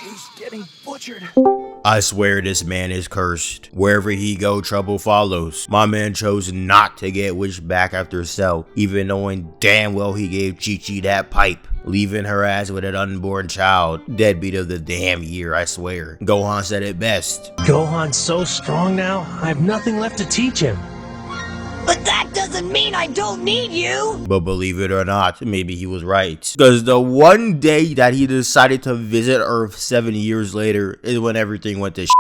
He's getting butchered. I swear this man is cursed. Wherever he go, trouble follows. My man chose not to get wished back after Cell, even knowing damn well he gave Chi-Chi that pipe, leaving her ass with an unborn child. Deadbeat of the damn year, I swear. Gohan said it best. Gohan's so strong now, I have nothing left to teach him. But that doesn't mean I don't need you! But believe it or not, maybe he was right. Because the one day that he decided to visit Earth 7 years later is when everything went to shit.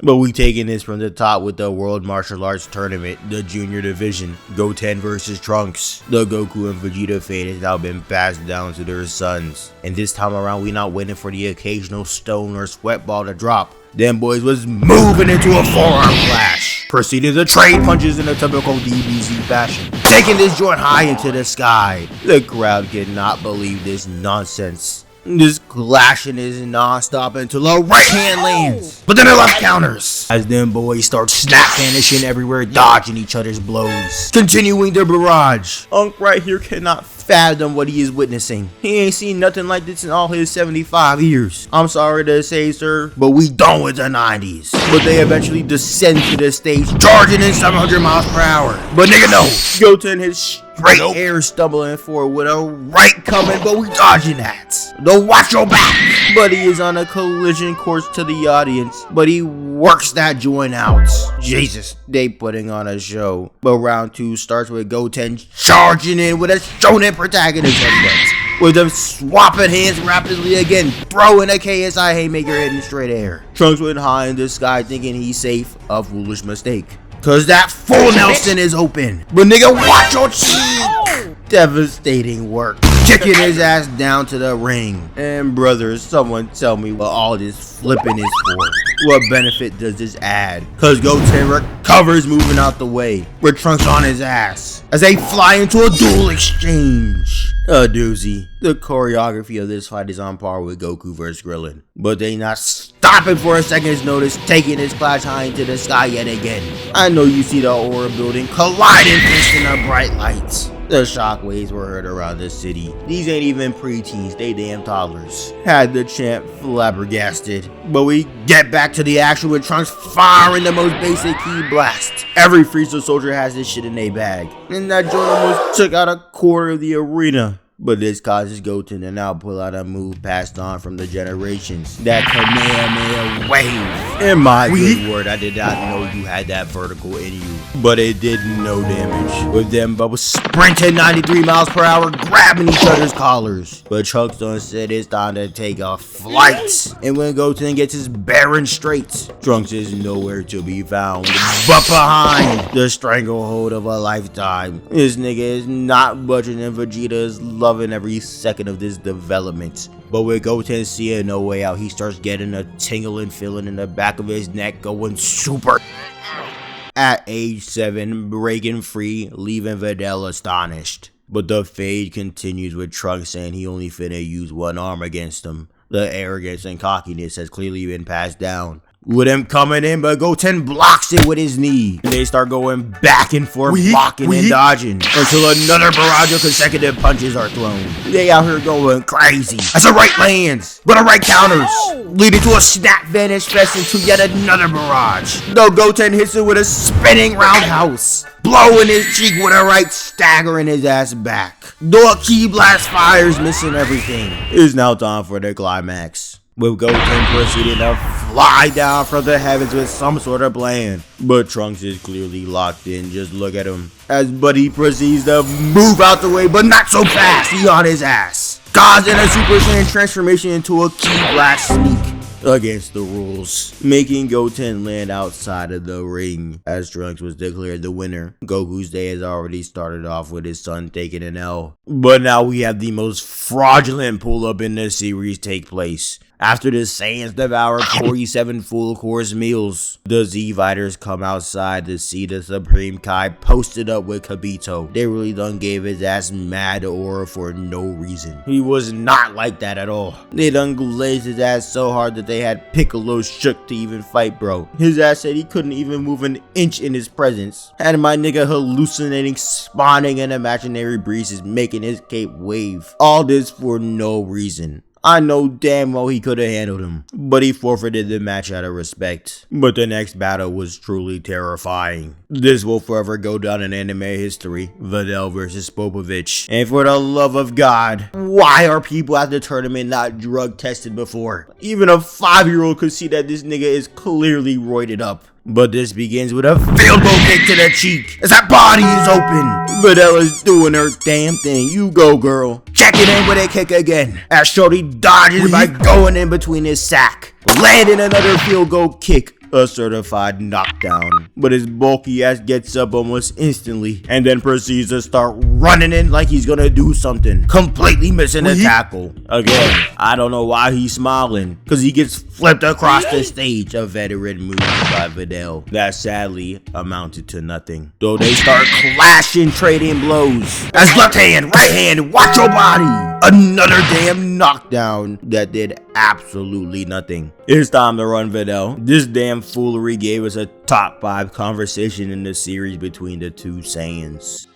But we taking this from the top with the World Martial Arts Tournament, the Junior Division, Goten versus Trunks. The Goku and Vegeta fate has now been passed down to their sons. And this time around, we not waiting for the occasional stone or sweat ball to drop. Them boys was moving into a forearm clash, proceeding to trade punches in a typical DBZ fashion, taking this joint high into the sky. The crowd could not believe this nonsense. This clashing is non-stop until a right hand lands, but then a left counters as them boys start snap vanishing everywhere, dodging each other's blows, continuing their barrage. Unk right here cannot fathom what he is witnessing. He ain't seen nothing like this in all his 75 years. I'm sorry to say, sir, but we done with the 90s. But they eventually descend to the stage, charging in 700 miles per hour. But nigga, no. Goten his straight air stumbling forward with a right coming, but we dodging that. Don't watch your back. But he is on a collision course to the audience, but he works that joint out. Jesus, they putting on a show. But round 2 starts with Goten charging in with a shonen protagonist headbutt, with them swapping hands rapidly again, throwing a KSI haymaker in straight air. Trunks went high in the sky thinking he's safe, a foolish mistake. Cause that full Nelson is open. But nigga, watch your cheek! Devastating work. Kicking his ass down to the ring. And brothers, someone tell me what all this flipping is for. What benefit does this add? Cause Goten recovers moving out the way, with Trunks on his ass, as they fly into a duel exchange. A doozy. The choreography of this fight is on par with Goku vs Krillin, but they not stopping for a second's notice, taking this clash high into the sky yet again. I know you see the aura building colliding fist in the bright lights. The shockwaves were heard around the city. These ain't even preteens, they damn toddlers. Had the champ flabbergasted. But we get back to the action with Trunks firing the most basic key blast. Every Frieza soldier has this shit in their bag. And that joint almost took out a quarter of the arena. But this causes Goten to now pull out a move passed on from the generations. That Kamehameha wave. In my good word, I did not know you had that vertical in you. But it did no damage. With them bubbles sprinting 93 miles per hour, grabbing each other's collars. But Trunks done said it's time to take a flight. And when Goten gets his bearing straight, Trunks is nowhere to be found. But behind the stranglehold of a lifetime, this nigga is not budging, and Vegeta is loving every second of this development. But with Goten seeing no way out, he starts getting a tingling feeling in the back of his neck going super. At age 7, breaking free, leaving Videl astonished. But the fade continues with Trunks saying he only finna use one arm against him. The arrogance and cockiness has clearly been passed down. With him coming in, but Goten blocks it with his knee. And they start going back and forth, blocking and dodging, until another barrage of consecutive punches are thrown. They out here going crazy. As a right lands, but a right counters, leading to a snap vanish fest into yet another barrage. Though Goten hits it with a spinning roundhouse, blowing his cheek with a right, staggering his ass back. Though a key blast fires, missing everything. It's now time for the climax, with Goten proceeding to fly down from the heavens with some sort of plan. But Trunks is clearly locked in. Just look at him. As Buddy proceeds to move out the way, but not so fast. He on his ass, causing a Super Saiyan transformation into a key blast sneak against the rules, making Goten land outside of the ring as Trunks was declared the winner. Goku's day has already started off with his son taking an L. But now we have the most fraudulent pull-up in the series take place, After the Saiyans devour 47 full course meals, the Z-Fighters come outside to see the Supreme Kai posted up with Kibito. They really done gave his ass mad aura for no reason. He was not like that at all. They done glazed his ass so hard that they had Piccolo shook to even fight, bro. His ass said he couldn't even move an inch in his presence. Had my nigga hallucinating, spawning in imaginary breezes, making his cape wave. All this for no reason. I know damn well he could have handled him, but he forfeited the match out of respect. But the next battle was truly terrifying. This will forever go down in anime history. Videl versus Spopovich. And for the love of God, why are people at the tournament not drug tested before? Even a 5-year-old could see that this nigga is clearly roided up. But this begins with a field goal kick to the cheek as that body is open. Videl is doing her damn thing. You go, girl. Check it in with a kick again. As Shorty dodges by going in between his sack. Landing another field goal kick. A certified knockdown. But his bulky ass gets up almost instantly and then proceeds to start running in like he's gonna do something, completely missing the tackle. Again, I don't know why he's smiling, cause he gets flipped across the stage, a veteran move by Videl that sadly amounted to nothing. Though they start clashing, trading blows. As left hand, right hand, watch your body. Another damn knockdown that did absolutely nothing. It's time to run, Videl. This damn foolery gave us a top 5 conversation in the series between the two Saiyans.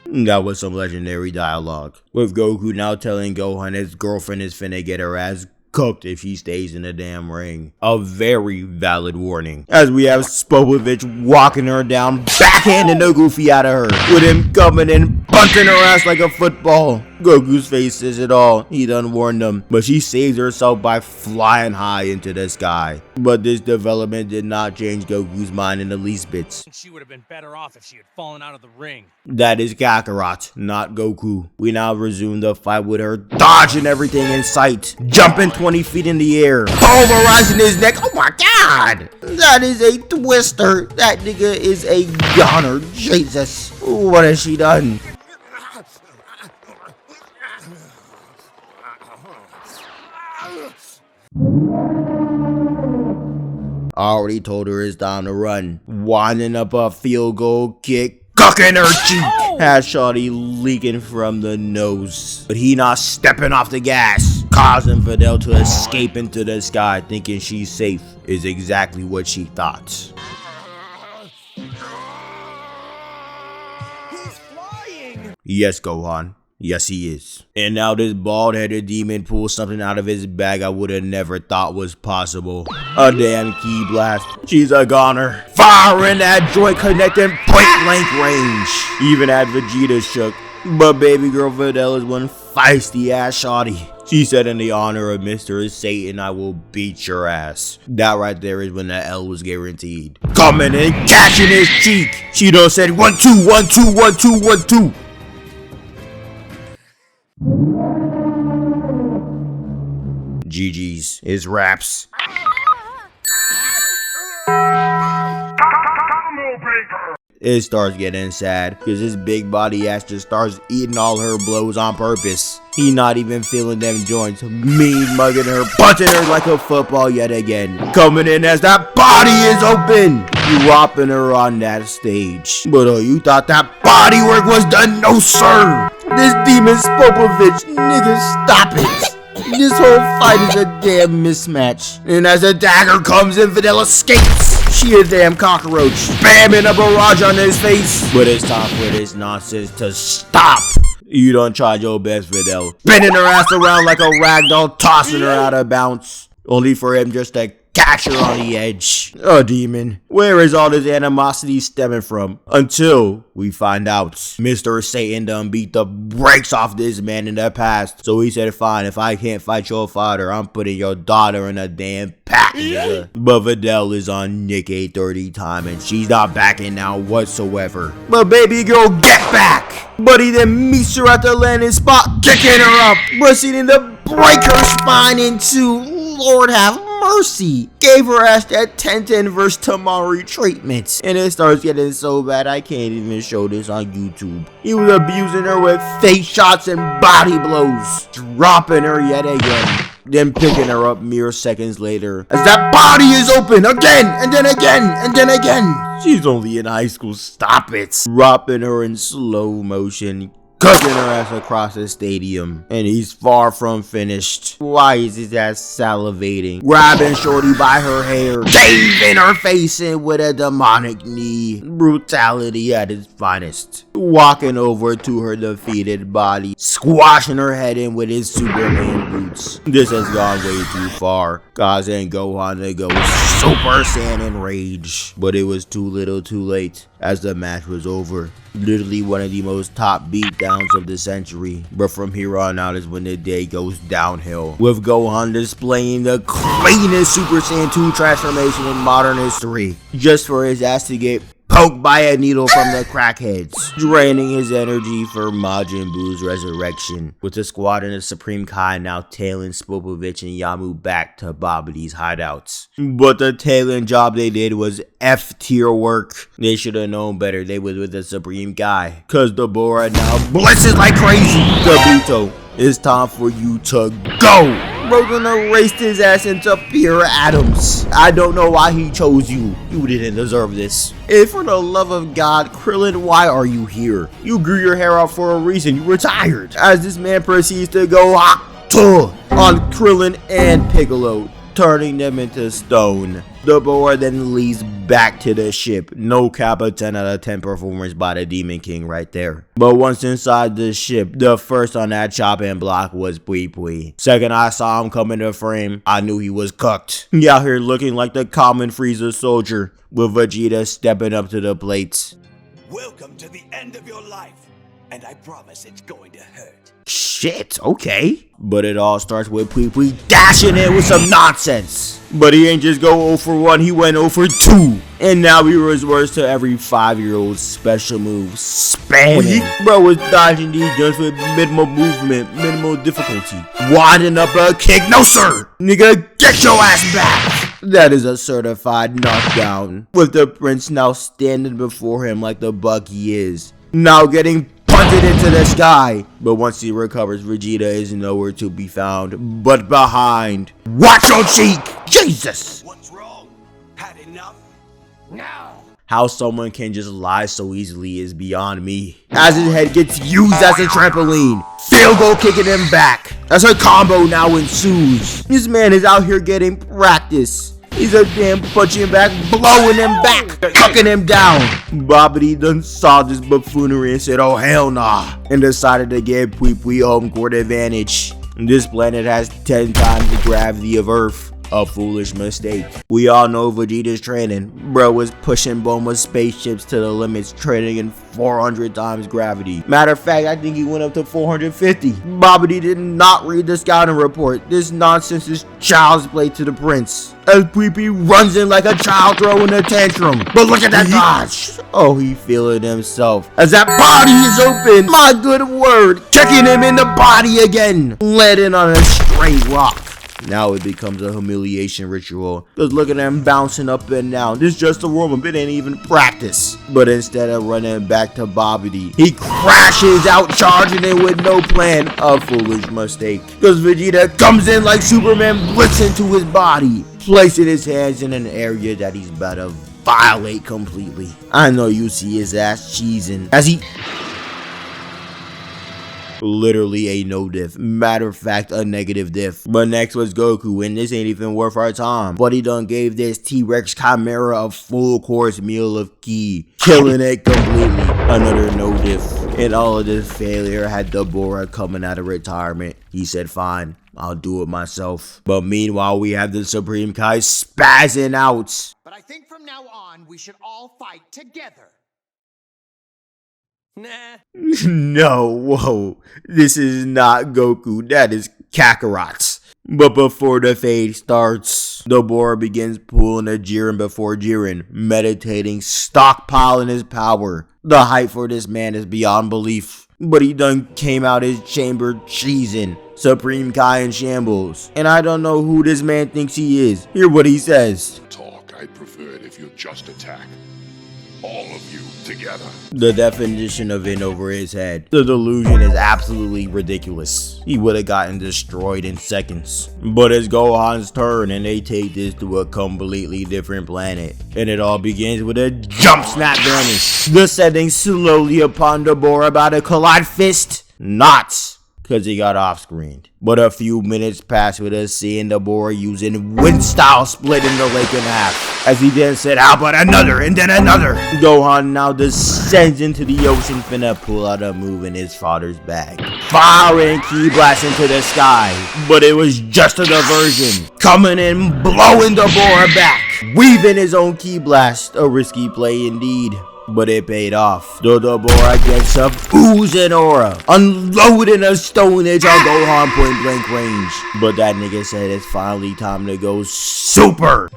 That was some legendary dialogue, with Goku now telling Gohan his girlfriend is finna get her ass cooked if she stays in the damn ring. A very valid warning, as we have Spopovich walking her down, backhanding the goofy out of her, with him coming in, bunting her ass like a football. Goku's face says it all. He done warned them, but she saves herself by flying high into the sky. But this development did not change Goku's mind in the least bits. She would have been better off if she had fallen out of the ring. That is Kakarot, not Goku. We now resume the fight with her dodging everything in sight, jumping 20 feet in the air, pulverizing his neck. Oh my god! That is a twister. That nigga is a goner. Jesus. What has she done? I already told her it's time to run. Winding up a field goal kick, cooking her cheek. Has Shawty leaking from the nose. But he not stepping off the gas, causing Videl to escape into the sky, thinking she's safe, is exactly what she thought. He's flying! Yes, Gohan. Yes, he is. And now this bald-headed demon pulls something out of his bag I would have never thought was possible. A damn ki blast. She's a goner. Firing that joint connecting point-blank range. Even had Vegeta shook. But baby girl Videl is one feisty-ass shawty. She said, in the honor of Mr. Satan, I will beat your ass. That right there is when the L was guaranteed. Coming in, catching his cheek. She done said 1, 2, 1, 2, 1, 2, 1, 2. GG's. It's raps. It starts getting sad because his big body ass just starts eating all her blows on purpose. He not even feeling them joints, mean mugging her, punching her like a football yet again. Coming in as that body is open, dropping her on that stage. But you thought that body work was done? No sir. This demon Spopovich, nigga, stop it. This whole fight is a damn mismatch. And as a dagger comes in, Videl escapes. She a damn cockroach, spamming a barrage on his face. But it's time for this nonsense to stop. You don't try your best, Videl. Bending her ass around like a ragdoll, tossing her out of bounds. Only for him just to catch her on the edge. Oh, demon. Where is all this animosity stemming from? Until we find out. Mr. Satan done beat the brakes off this man in the past. So he said, fine, if I can't fight your father, I'm putting your daughter in a damn pack. But Videl is on Nick 830 time and she's not backing now whatsoever. But baby girl, get back! But he then meets her at the landing spot, kicking her up, proceeding to break her spine in two. Lord have mercy. Gave her ass that 10-10 versus Tamari treatment. And it starts getting so bad I can't even show this on YouTube. He was abusing her with face shots and body blows. Dropping her yet again. Then picking her up mere seconds later as that body is open again and then again and then again. She's only in high school, stop it. Dropping her in slow motion, cooking her ass across the stadium, and he's far from finished. Why is his ass salivating? Grabbing Shorty by her hair, caving her face in with a demonic knee. Brutality at its finest. Walking over to her defeated body, squashing her head in with his Superman boots. This has gone way too far, causing Gohan to go Super Saiyan rage. But it was too little too late, as the match was over. Literally one of the most top beatdowns of the century. But from here on out is when the day goes downhill, with Gohan displaying the cleanest Super Saiyan 2 transformation in modern history, just for his ass to get poked by a needle from the crackheads, draining his energy for Majin Buu's resurrection, with the squad and the Supreme Kai now tailing Spopovich and Yamu back to Babidi's hideouts. But the tailing job they did was F-tier work. They should have known better. They was with the Supreme Kai, cause Dabura now blitzes like crazy. Kabuto, it's time for you to go. Bro gonna erased his ass into pure atoms. I don't know why he chose you. You didn't deserve this. And for the love of God, Krillin, why are you here? You grew your hair out for a reason. You retired. As this man proceeds to go on Krillin and Piccolo, turning them into stone. The board then leads back to the ship. No cap, a 10 out of 10 performance by the Demon King right there. But once inside the ship, the first on that chopping block was Pui Pui. Second I saw him come into frame, I knew he was cooked. He out here looking like the common Frieza soldier, with Vegeta stepping up to the plate. Welcome to the end of your life, and I promise it's going to hurt. Shit, okay. But it all starts with Pui Pui dashing in with some nonsense. But he ain't just go 0 for 1, he went 0 for 2. And now he resorts to every 5-year-old's special move, spamming. Bro was dodging these jumps with minimal movement, minimal difficulty. Winding up a kick, no sir! Nigga, get your ass back! That is a certified knockdown, with the prince now standing before him like the buck he is. Now getting punted into the sky, but once he recovers, Vegeta is nowhere to be found but behind. Watch your cheek! Jesus! What's wrong? Had enough? No! How someone can just lie so easily is beyond me. As his head gets used as a trampoline, field goal kicking him back. As her combo now ensues. This man is out here getting practice. He's a damn punching back, blowing him back, tucking him down. Babidi done saw this buffoonery and said, oh hell nah, and decided to give Pui Pui home court advantage. This planet has 10 times the gravity of Earth. A foolish mistake. We all know Vegeta's training. Bro was pushing Bulma's spaceships to the limits, training in 400 times gravity. Matter of fact, I think he went up to 450. Babidi did not read the scouting report. This nonsense is child's play to the prince. As Pui Pui runs in like a child throwing a tantrum. But look at that dodge. Oh, he feeling himself. As that body is open. My good word. Kicking him in the body again. Landing on a straight rock. Now it becomes a humiliation ritual. Cause look at him bouncing up and down. This is just a warm-up, it ain't even practice. But instead of running back to Babidi, he crashes out, charging it with no plan. A foolish mistake. Cause Vegeta comes in like Superman, blitz into his body, placing his hands in an area that he's about to violate completely. I know you see his ass cheesing as he literally a no diff. Matter of fact, a negative diff. But next was Goku, and this ain't even worth our time. But he done gave this T-Rex Chimera a full course meal of ki, killing it completely. Another no diff. And all of this failure had Dabura coming out of retirement. He said, fine, I'll do it myself. But meanwhile, we have the Supreme Kai spazzing out. But I think from now on, we should all fight together. Nah. No, whoa. This is not Goku. That is Kakarot. But before the fade starts, Dabura begins pulling a Jiren before Jiren, meditating, stockpiling his power. The hype for this man is beyond belief. But he done came out his chamber cheesing, Supreme Kai in shambles. And I don't know who this man thinks he is. Hear what he says. Talk, I'd prefer it if you just attack. All of you together. The definition of in over his head. The delusion is absolutely ridiculous. He would have gotten destroyed in seconds. But it's Gohan's turn and they take this to a completely different planet. And it all begins with a jump snap vanish. The setting slowly upon Dabura about to collide fist. Not. Because he got off screen. But a few minutes pass with us seeing Dabura using wind style splitting the lake in half. As he then said, how about another and then another. Gohan now descends into the ocean, finna pull out a move in his father's bag. Firing ki blast into the sky. But it was just a diversion. Coming in, blowing Dabura back. Weaving his own ki blast. A risky play indeed. But it paid off. The Dabura gets a oozing aura, unloading a Stone Edge on Gohan point blank range. But that nigga said it's finally time to go super.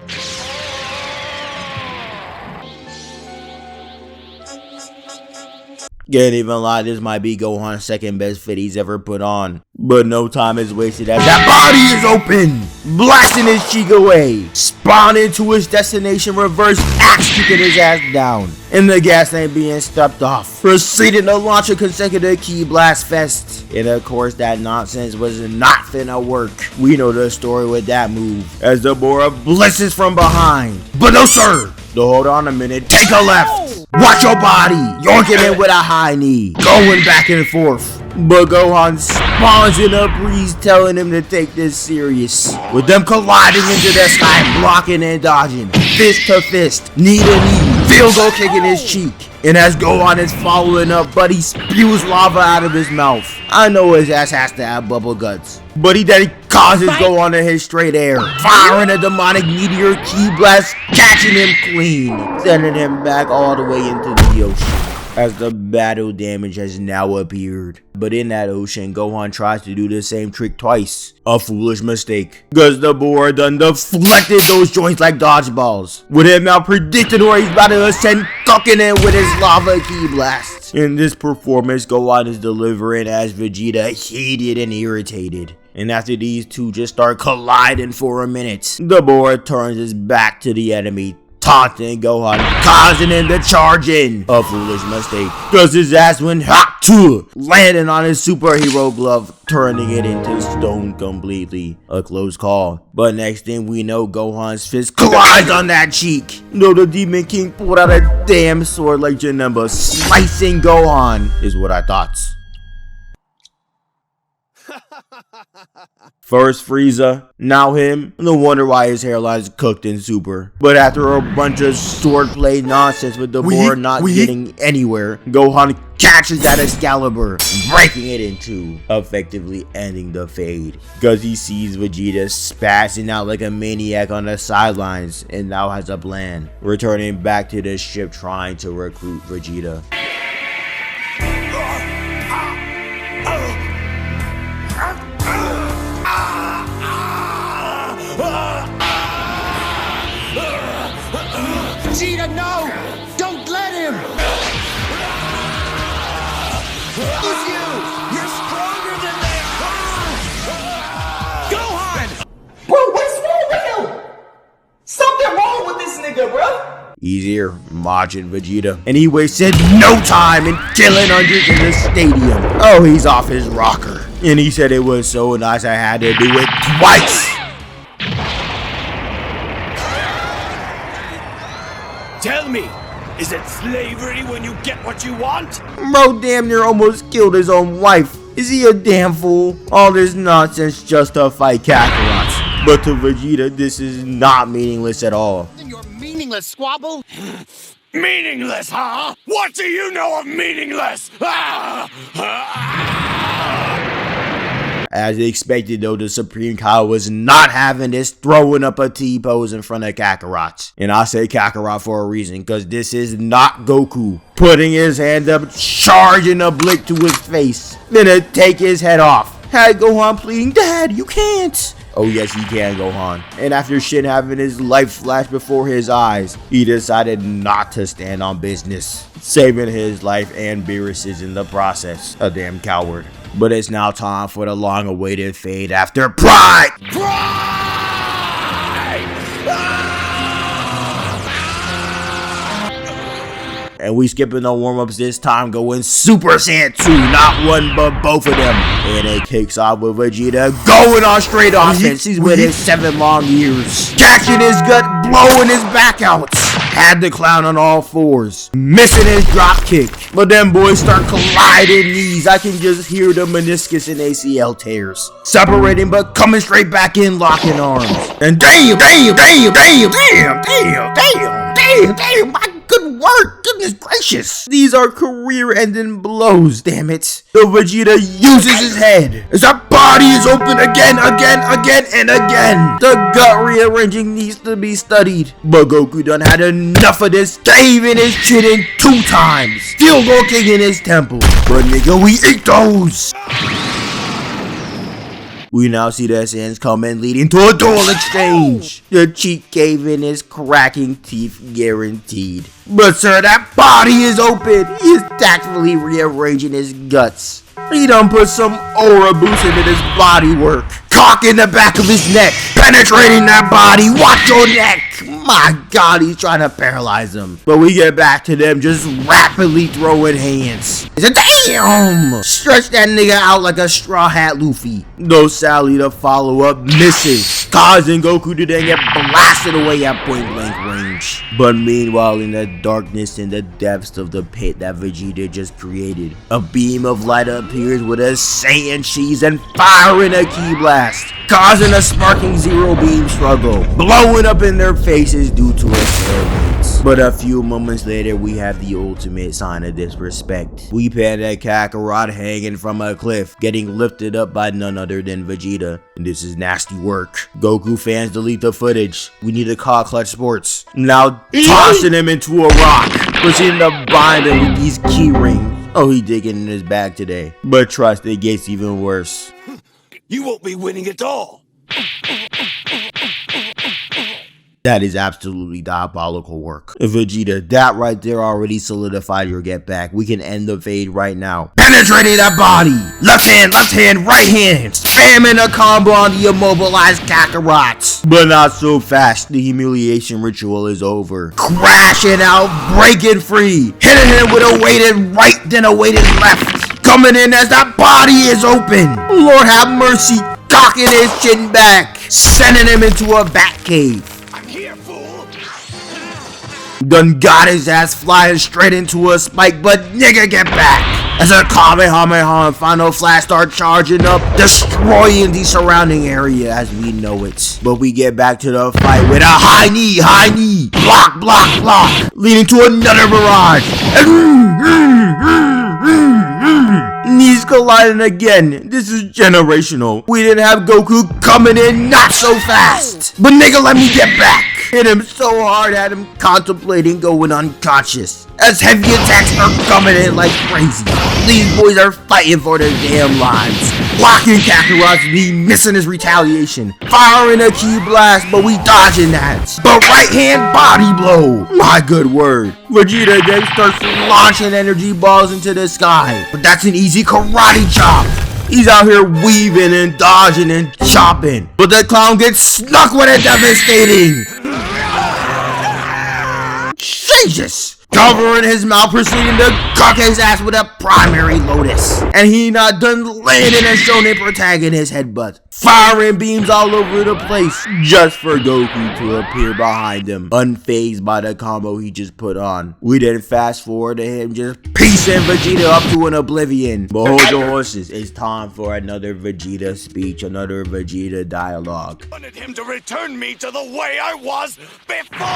Can't even lie, this might be Gohan's second best fit he's ever put on. But no time is wasted as that body is open, blasting his cheek away, spawning to his destination, reverse axe kicking his ass down. And the gas ain't being stepped off, proceeding to launch a consecutive ki blast fest. And of course that nonsense was not finna work. We know the story with that move, as Dabura blesses from behind. But no sir! So hold on a minute, take a left! Watch your body! Yoinking it with a high knee, going back and forth. But Gohan spawns in a breeze telling him to take this serious. With them colliding into the sky, blocking and dodging. Fist to fist, knee to knee, field goal kick in his cheek. And as Gohan is following up, Buddy spews lava out of his mouth. I know his ass has to have bubble guts, but he then causes Gohan to hit straight air, firing a demonic meteor ki blast, catching him clean, sending him back all the way into the ocean. As the battle damage has now appeared. But in that ocean, Gohan tries to do the same trick twice. A foolish mistake. Cause Dabura done deflected those joints like dodgeballs. With him now predicting where he's about to ascend, ducking it with his lava ki blasts. In this performance, Gohan is delivering as Vegeta heated and irritated. And after these two just start colliding for a minute, Dabura turns his back to the enemy, taunting Gohan, causing him to charge in. A foolish mistake, cause his ass went hot too, landing on his superhero glove, turning it into stone completely. A close call. But next thing we know, Gohan's fist collides on that cheek. No, the Demon King pulled out a damn sword like Janemba, slicing Gohan, is what I thought. First Frieza, now him. No wonder why his hairline's cooked in super. But after a bunch of swordplay nonsense with Dabura not getting anywhere, Gohan catches that Excalibur, breaking it in two, effectively ending the fade. Cause he sees Vegeta spazzing out like a maniac on the sidelines and now has a plan, returning back to the ship trying to recruit Vegeta. Vegeta, no! Don't let him! Use you! You're stronger than they are! Gohan! Bro, what's wrong with him? Something wrong with this nigga, bro. Easier, Majin Vegeta. And he wasted no time in killing hundreds in the stadium. Oh, he's off his rocker. And he said it was so nice I had to do it twice. Tell me, is it slavery when you get what you want? Bro damn near almost killed his own wife. Is he a damn fool? All this nonsense just to fight Kakarot. But to Vegeta, this is not meaningless at all. You're meaningless, Squabble! Meaningless, huh? What do you know of meaningless? As expected though, the Supreme Kai was not having this, throwing up a T-pose in front of Kakarot. And I say Kakarot for a reason, cause this is not Goku. Putting his hand up, charging a blick to his face, then to take his head off. Had Gohan pleading, Dad, you can't. Oh yes, he can, Gohan. And after Shin having his life flash before his eyes, he decided not to stand on business, saving his life and Beerus's in the process. A damn coward. But it's now time for the long-awaited fade after Pride! And we skipping the warm-ups this time, going Super Saiyan 2, not one but both of them. And it kicks off with Vegeta going on straight offense. He's with his 7 long years. Catching his gut, blowing his back out. Had the clown on all fours, missing his drop kick. But them boys start colliding knees. I can just hear the meniscus and ACL tears. Separating but coming straight back in, locking arms. And damn, my good work, goodness gracious. These are career-ending blows, damn it. The Vegeta uses his head as that body is open again, and again. The gut rearranging needs to be studied. But Goku done had enough of this, caving his chin in 2 times. Field goal king in his temple. But nigga, we eat those. We now see the Saiyans coming, leading to a duel exchange. The cheek caving is cracking teeth guaranteed. But sir, that body is open. He is tactfully rearranging his guts. He done put some aura boost into this body work. Cock in the back of his neck, penetrating that body. Watch your neck. My God, he's trying to paralyze him. But we get back to them just rapidly throwing hands. It's a damn! Stretch that nigga out like a straw hat Luffy. Though Sally the follow-up misses, causing Goku to then get blasted away at point blank range. But meanwhile, in the darkness and the depths of the pit that Vegeta just created, a beam of light appears with a Saiyan cheese and firing a ki blast, causing a sparking zero beam struggle, blowing up in their faces due to experiments. But a few moments later, we have the ultimate sign of disrespect. We pan at Kakarot hanging from a cliff, getting lifted up by none other than Vegeta. And this is nasty work. Goku fans, delete the footage. We need to call Clutch Sports. Now tossing him into a rock, proceeding to bind him with these key rings. Oh, he digging in his bag today. But trust, it gets even worse. You won't be winning at all. That is absolutely diabolical work. Vegeta, that right there already solidified your get back. We can end the fade right now. Penetrating that body. Left hand, right hand. Spamming a combo on the immobilized Kakarot. But not so fast. The humiliation ritual is over. Crashing out, breaking free. Hitting him with a weighted right, then a weighted left. Coming in as that body is open. Lord have mercy. Cocking his chin back. Sending him into a bat cave. Done got his ass flying straight into a spike, but nigga get back! As a Kamehameha and Final Flash start charging up, destroying the surrounding area as we know it. But we get back to the fight with a high knee, block, leading to another barrage. Knees colliding again. This is generational. We didn't have Goku coming in not so fast. But nigga, let me get back. Hit him so hard, had him contemplating going unconscious. As heavy attacks are coming in like crazy. These boys are fighting for their damn lives. Blocking Kakarot's knee, missing his retaliation. Firing a ki blast, but we dodging that. But right hand body blow. My good word. Vegeta then starts launching energy balls into the sky. But that's an easy karate chop. He's out here weaving and dodging and chopping. But the clown gets snuck with a devastating. Jesus! Covering his mouth, proceeding to cock his ass with a primary lotus. And he not done landing and showing a protagonist headbutt. Firing beams all over the place just for Goku to appear behind him, unfazed by the combo he just put on. We then fast forward to him just piecing Vegeta up to an oblivion. But hold your horses, it's time for another Vegeta speech, another Vegeta dialogue. I wanted him to return me to the way I was before!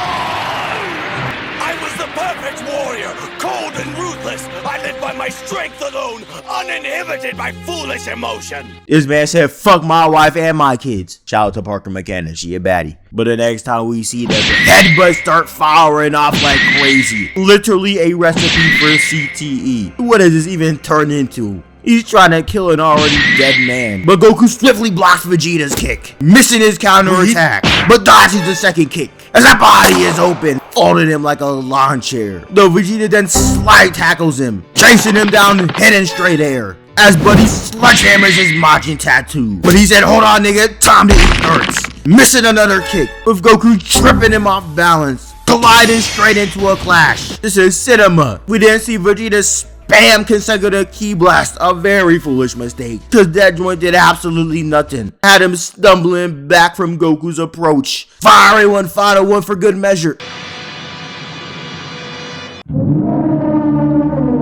I was the perfect warrior, cold and ruthless. I lived by my strength alone, uninhibited by foolish emotion. This man said, fuck my wife and my kids. Shout out to Parker McKenna, she a baddie. But the next time we see them, headbutts start firing off like crazy. Literally a recipe for CTE. What does this even turn into? He's trying to kill an already dead man. But Goku swiftly blocks Vegeta's kick, missing his counter attack, but dodges the second kick. As that body is open, folding him like a lawn chair. Though Vegeta then slide tackles him, chasing him down, heading straight air. as Buddy sledgehammers his Majin tattoo. But he said, hold on nigga, time to eat Earths. Missing another kick, with Goku tripping him off balance, colliding straight into a clash. This is cinema. We didn't see Vegeta spam consecutive ki blast, a very foolish mistake, cause that joint did absolutely nothing. Had him stumbling back from Goku's approach, firing one final one for good measure.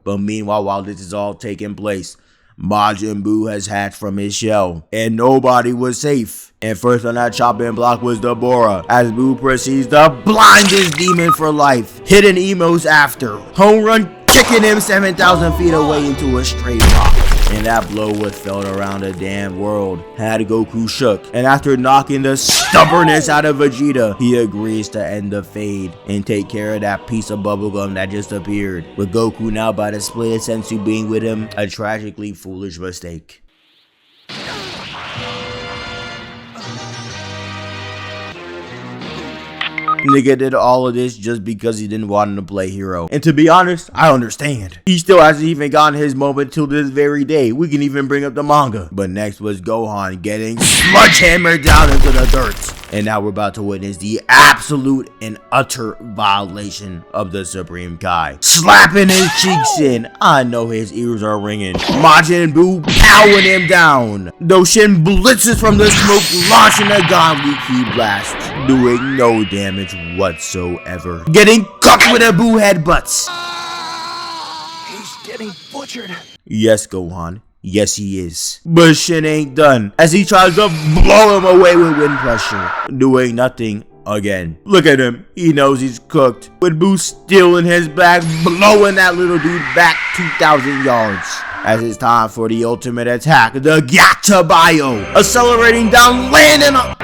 But meanwhile, while this is all taking place, Majin Buu has hatched from his shell, and nobody was safe. And first on that chopping block was Dabura, as Buu proceeds to blind his demon for life, hitting emos after. Home run kicking him 7,000 feet away into a straight rock. And that blow was felt around the damn world, had Goku shook. And after knocking the stubbornness out of Vegeta, he agrees to end the fade and take care of that piece of bubblegum that just appeared. With Goku now by the split sensu being with him, a tragically foolish mistake. Nigga did all of this just because he didn't want him to play hero. And to be honest, I understand. He still hasn't even gotten his moment till this very day. We can even bring up the manga. But next was Gohan getting sledgehammered down into the dirt. And now we're about to witness the absolute and utter violation of the Supreme Kai. Slapping his cheeks in. I know his ears are ringing. Majin Buu powering him down. Doshin blitzes from the smoke, launching a godly ki blast, doing no damage whatsoever. Getting cooked with a Buu headbutts. He's getting butchered. Yes, Gohan. Yes, he is. But shit ain't done, as he tries to blow him away with wind pressure, doing nothing again. Look at him. He knows he's cooked, with Buu still in his back, blowing that little dude back 2,000 yards. As it's time for the ultimate attack, the Gacha Bio, accelerating down, landing on...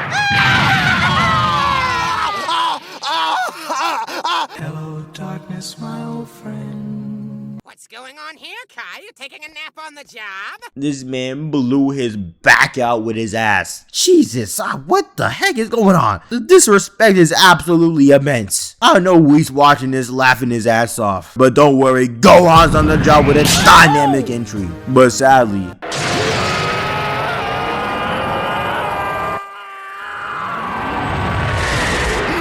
Hello, darkness, my old friend. What's going on here, Kai? You taking a nap on the job? This man blew his back out with his ass. Jesus, what the heck is going on? The disrespect is absolutely immense. I know Whis watching this laughing his ass off. But don't worry, Gohan's on the job with a dynamic entry. But sadly,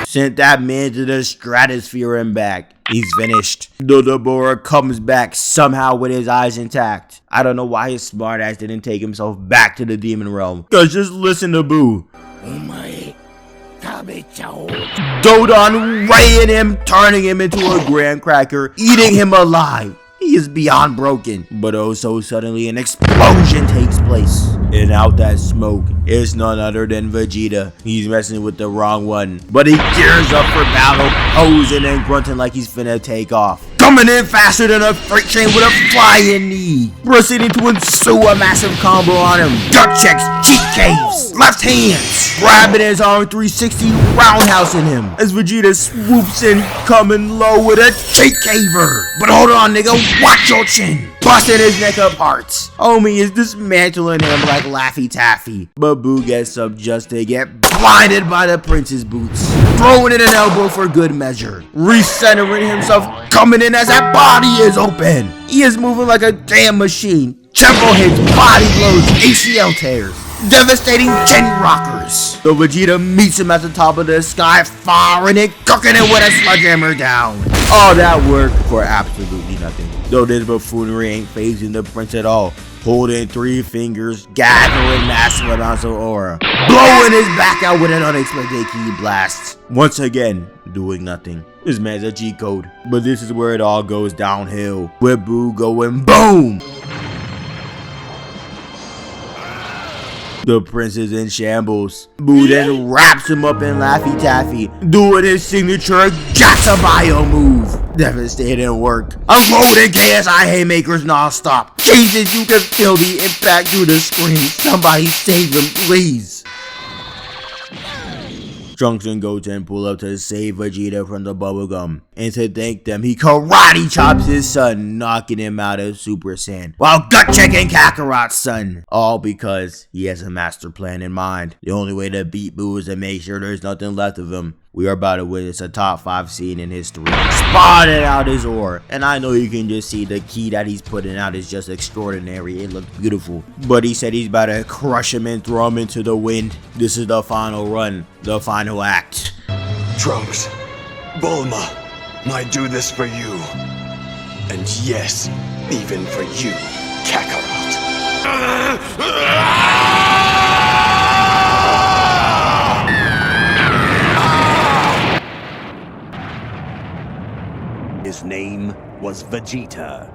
sent that man to the stratosphere and back. He's finished. The Dabura comes back somehow with his eyes intact. I don't know why his smartass didn't take himself back to the demon realm. Cause just listen to Buu. Dodon raying him, turning him into a grand cracker, eating him alive. He is beyond broken. But oh so suddenly an explosion takes place. And out that smoke is none other than Vegeta. He's messing with the wrong one. But he gears up for battle, posing and grunting like he's finna take off. Coming in faster than a freight train with a flying knee. Proceeding to ensue a massive combo on him. Duck checks, cheek caves, left hands. Grabbing his arm 360, roundhousing him. As Vegeta swoops in, coming low with a cheek caver. But hold on nigga, watch your chin. Busting his neck apart. Homie is dismantling him like Laffy Taffy. But Buu gets up just to get blinded by the prince's boots. Throwing in an elbow for good measure. Recentering himself, coming in as that body is open. He is moving like a damn machine. Tempo hits, body blows, ACL tears. Devastating chin rockers. So Vegeta meets him at the top of the sky, firing it, cooking it with a sledgehammer down. All that work for absolutely nothing. Though this buffoonery ain't phasing the prince at all. Holding 3 fingers, gathering massive amounts of aura, blowing his back out with an unexpected ki blast. Once again, doing nothing. This man's a G code. But this is where it all goes downhill, with Buu going boom. The prince is in shambles. Buu then wraps him up in Laffy Taffy, doing his signature Gacha Bio move. Devastating work. Unloading KSI haymakers non-stop. Jesus, you can feel the impact through the screen. Somebody save him, please. Trunks and Goten pull up to save Vegeta from the bubblegum. And to thank them, he karate chops his son, knocking him out of Super Saiyan, while gut checking Kakarot's son. All because he has a master plan in mind. The only way to beat Buu is to make sure there's nothing left of him. We are about to witness a top 5 scene in history. Spotted out his ore. And I know you can just see the key that he's putting out is just extraordinary. It looks beautiful. But he said he's about to crush him and throw him into the wind. This is the final run. The final act. Trunks, Bulma, I do this for you. And yes, even for you, Kakarot. His name was Vegeta,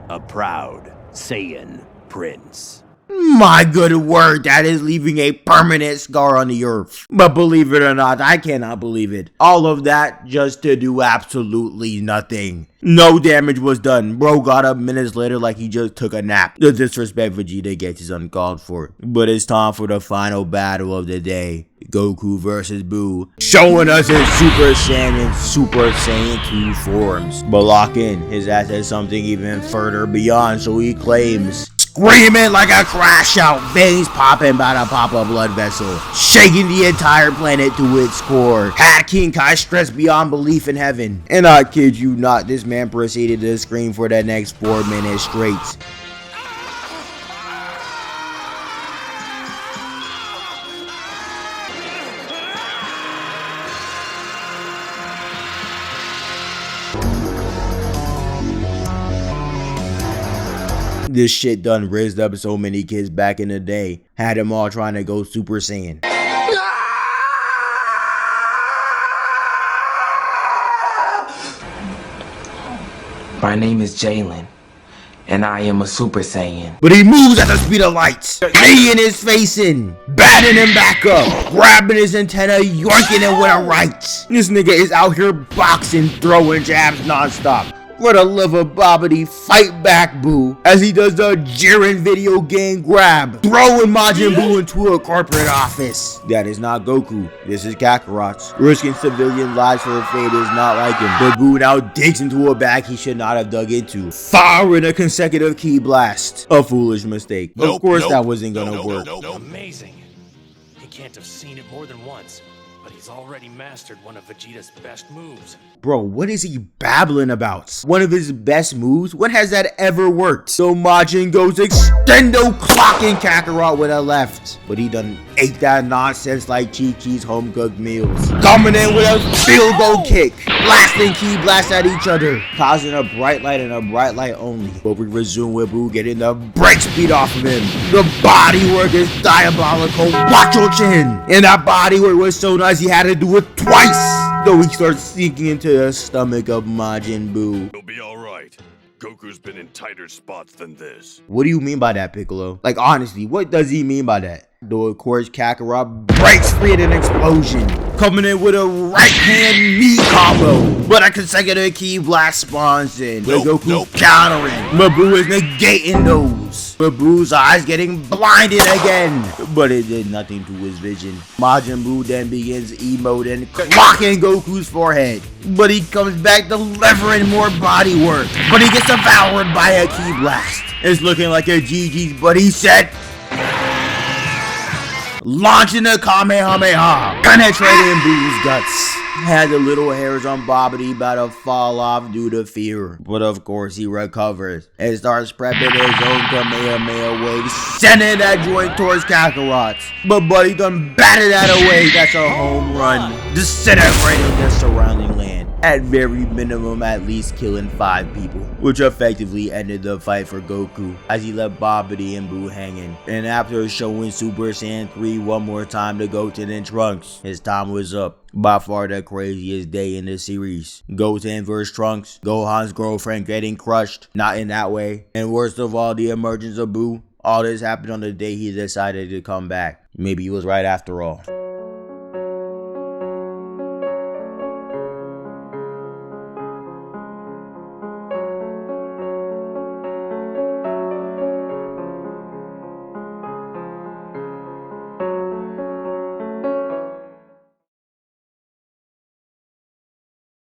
a proud Saiyan prince. My good word, that is leaving a permanent scar on the earth. But believe it or not, I cannot believe it. All of that just to do absolutely nothing. No damage was done. Bro got up minutes later like he just took a nap. The disrespect Vegeta gets is uncalled for. But it's time for the final battle of the day. Goku versus Buu, showing us his Super Saiyan, Super Saiyan 2 forms. But lock in, his ass has something even further beyond, so he claims. Screaming like a crash out, veins popping by to pop a blood vessel, shaking the entire planet to its core. Had King Kai stressed beyond belief in heaven. And I kid you not, this man proceeded to scream for the next 4 minutes straight. This shit done raised up so many kids back in the day. Had them all trying to go Super Saiyan. My name is Jalen, and I am a Super Saiyan. But he moves at the speed of light, laying his face in, batting him back up, grabbing his antenna, yoinking it with a right. This nigga is out here boxing, throwing jabs non-stop. For the love of Bobbity, fight back, Buu, as he does the Jiren video game grab, throwing Majin Buu into a corporate office. That is not Goku, this is Kakarot. Risking civilian lives for a fate is not like him. But Buu now digs into a bag he should not have dug into, firing a consecutive ki blast. A foolish mistake. Of course that wasn't gonna work. Amazing. He can't have seen it more than once, but he's already mastered one of Vegeta's best moves. Bro, what is he babbling about? One of his best moves? When has that ever worked? So Majin goes extendo clocking Kakarot with a left. But he done ate that nonsense like Chi-Chi's home cooked meals. Coming in with a field goal kick. Blasting ki blasts at each other. Causing a bright light and a bright light only. But we resume with Buu getting the break speed off of him. The body work is diabolical. Watch your chin. And that body work was so nice he had to do it twice. Though he starts sinking into the stomach of Majin Buu. You'll be alright. Goku's been in tighter spots than this. What do you mean by that, Piccolo? Like, honestly, what does he mean by that? Though, of course, Kakarot breaks free in an explosion, coming in with a right-hand knee combo. But a consecutive ki blast spawns in, with Goku countering. But Buu is negating those. But Buu's eyes getting blinded again. But it did nothing to his vision. Majin Buu then begins emoting, clocking Goku's forehead. But he comes back delivering more body work. But he gets devoured by a ki blast. It's looking like a GG's, but he said, launching a Kamehameha, penetrating Buu's guts. Had the little hairs on Bobbity about to fall off due to fear. But of course he recovers and starts prepping his own Kamehameha wave, sending that joint towards Kakarot. But Buddy done batted that away. That's a home run, disintegrating the surrounding land. At very minimum, at least killing 5 people, which effectively ended the fight for Goku as he left Bobbity and Buu hanging. And after showing Super Saiyan 3 one more time to Goten and Trunks, his time was up. By far the craziest day in the series. Goten vs Trunks, Gohan's girlfriend getting crushed, not in that way. And worst of all, the emergence of Buu. All this happened on the day he decided to come back. Maybe he was right after all.